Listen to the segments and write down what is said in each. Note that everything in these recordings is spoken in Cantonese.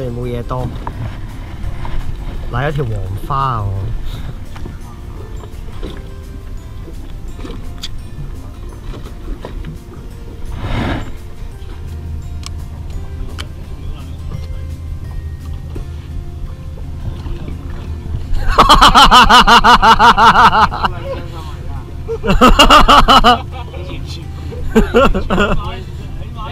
哋冇嘢多，嚟一條黃花啊！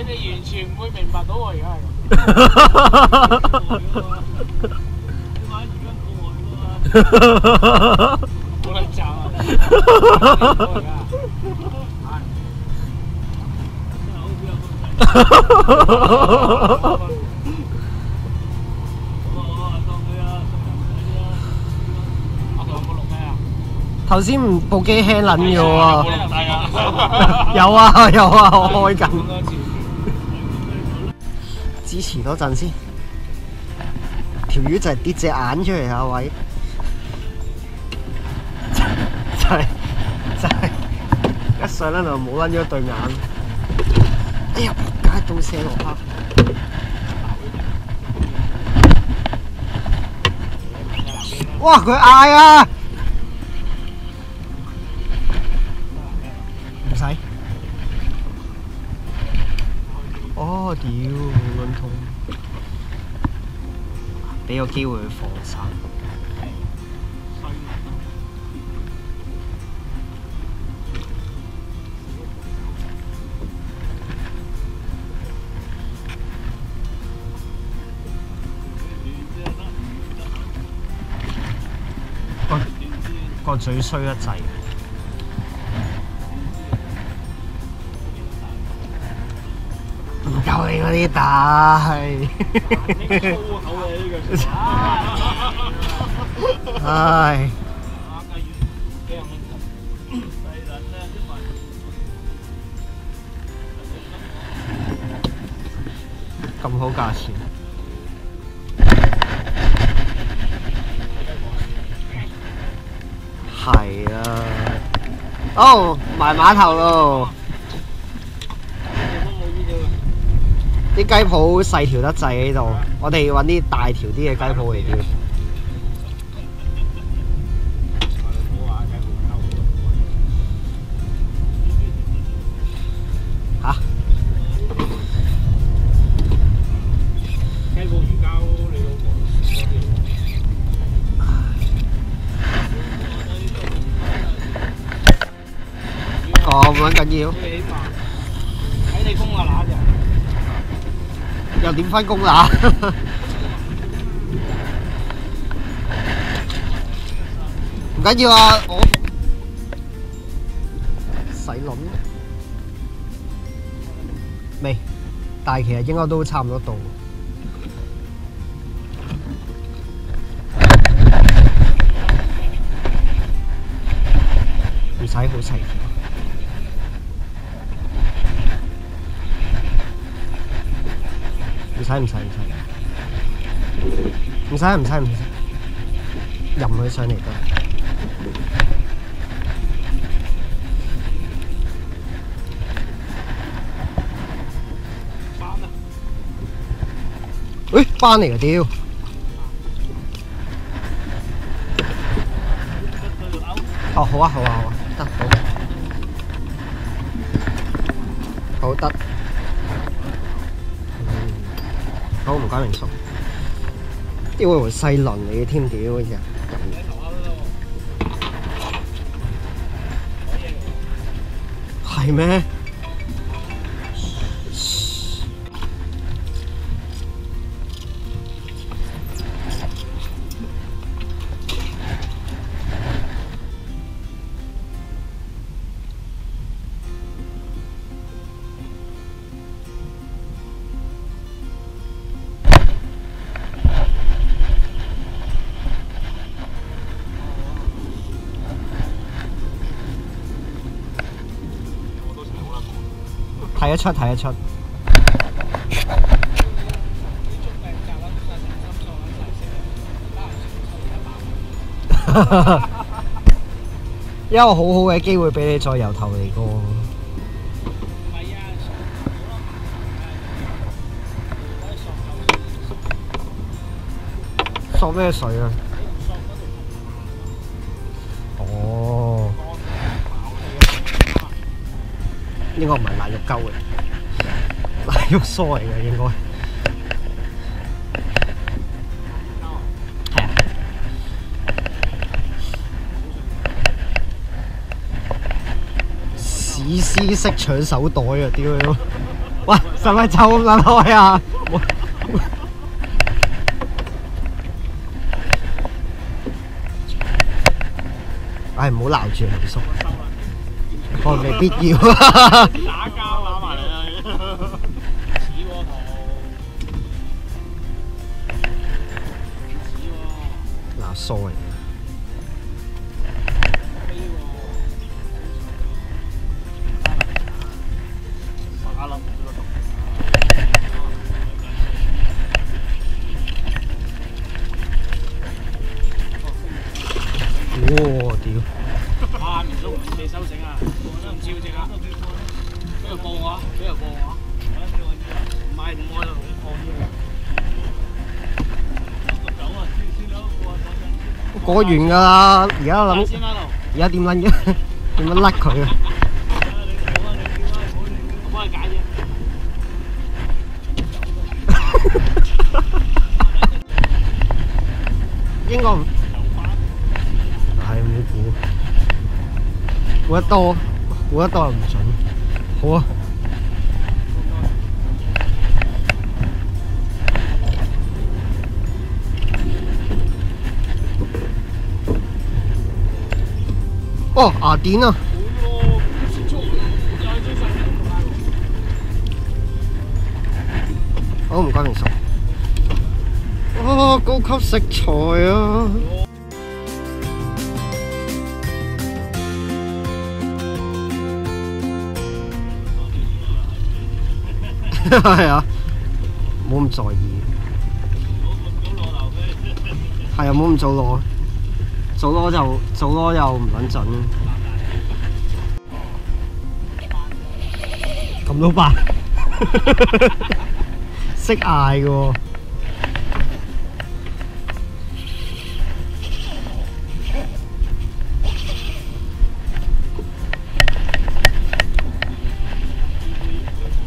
你哋完全唔會明白到我而家係咁。好撚渣啊！頭先部機輕撚咗喎，有啊，我開緊。支持多陣先，條魚就係跌隻眼出嚟啊！位，就係一上咧就冇撚咗對眼。哎呀，仆街倒瀉落黑。哇！佢嗌啊！唔使。哦，屌，好撚痛！俾個機會佢放生。個嘴衰得滯。唔夠你嗰啲大。唉。咁好價錢。係啊。哦，埋碼頭咯。啲雞鋪細條得滯呢度，我哋要揾啲大條啲嘅雞鋪嚟釣。嚇？雞鋪魚膠你老婆咁撚緊要？睇你公啊乸啫。又點分工啦？唔緊要啊，我洗輪未？但係其實應該都差唔多到。唔使好齊。唔使，任佢上嚟得。喂，班嚟㗎屌！哦，好啊，得，好得。好，唔該明叔。屌我條細輪嚟嘅添，屌嗰隻。係咩？睇得出。一個好好嘅機會俾你再由頭嚟過。索咩水啊？哦，應該唔係辣肉鳩嘅，辣肉酥嚟嘅應該。係啊。史詩式搶手袋啊！屌你老！喂，使唔使抽咁撚開啊？唉，唔好鬧住阿叔，我未必要。打交打埋嚟啦！似喎圖，似喎。嗱疏嚟嘅。飛喎，打冧咗個圖。哇！屌！啊！唔中你收繩啊！都唔照隻啊！俾佢過我啊！俾佢過我啊！唔係唔愛就同你過啫。過完㗎啦，而家諗，先喺度。而家點撚嘅？點樣甩佢啊？我幫你解啫。應該唔係唔好估，估得多，估得多又唔準。好啊！哦，牙典啊！好唔該，明叔。哦，高級食材啊！係啊，唔好咁在意。係啊，唔好咁早攞，早攞又唔撚準。咁都辦？識嗌嘅喎。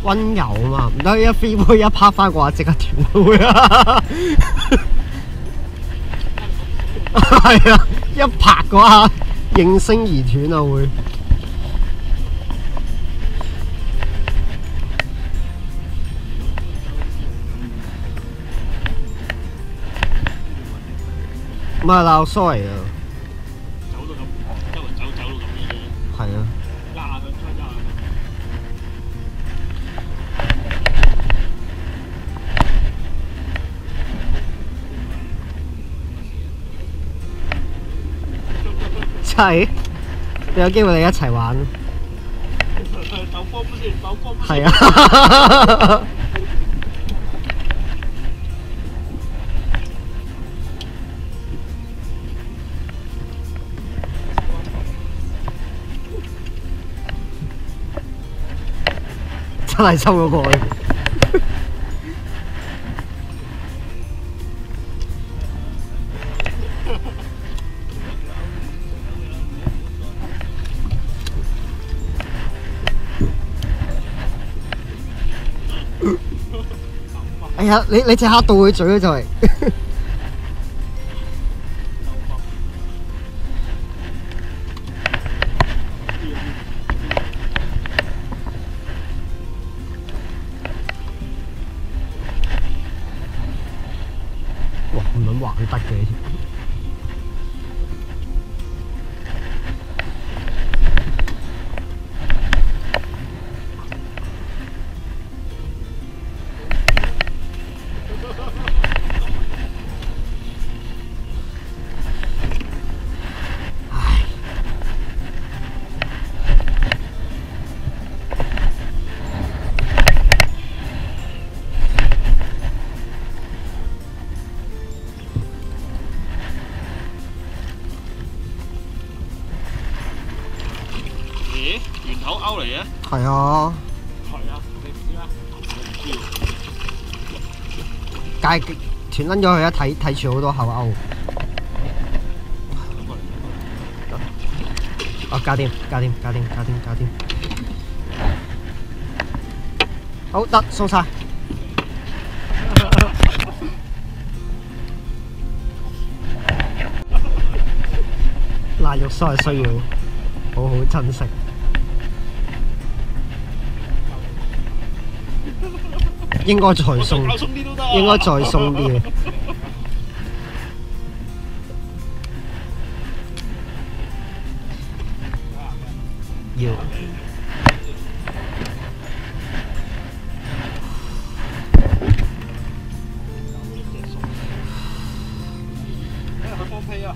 溫柔啊嘛，唔得一飛杯一拍翻嘅話，即刻斷會啊！係啊，一拍嘅話應聲而斷啊會。唔係鬧 sorry 啊。走到咁，一路走到咁樣嘅。係啊。壓下佢，再壓下佢。真係，有機會你一齊玩。手波不先，手波不係啊。真係抽咗過去。哎呀，你隻蝦到佢嘴啦就係。哇，唔撚玩得嘅。咦？圓頭勾嚟嘅？係啊。係啊，你唔知咩？街斷撚咗佢一睇住好多口勾。哦，搞掂。好得，鬆晒。辣肉酥係需要好好珍惜。應該再鬆，應該再鬆啲嘅。要。佢放屁啊！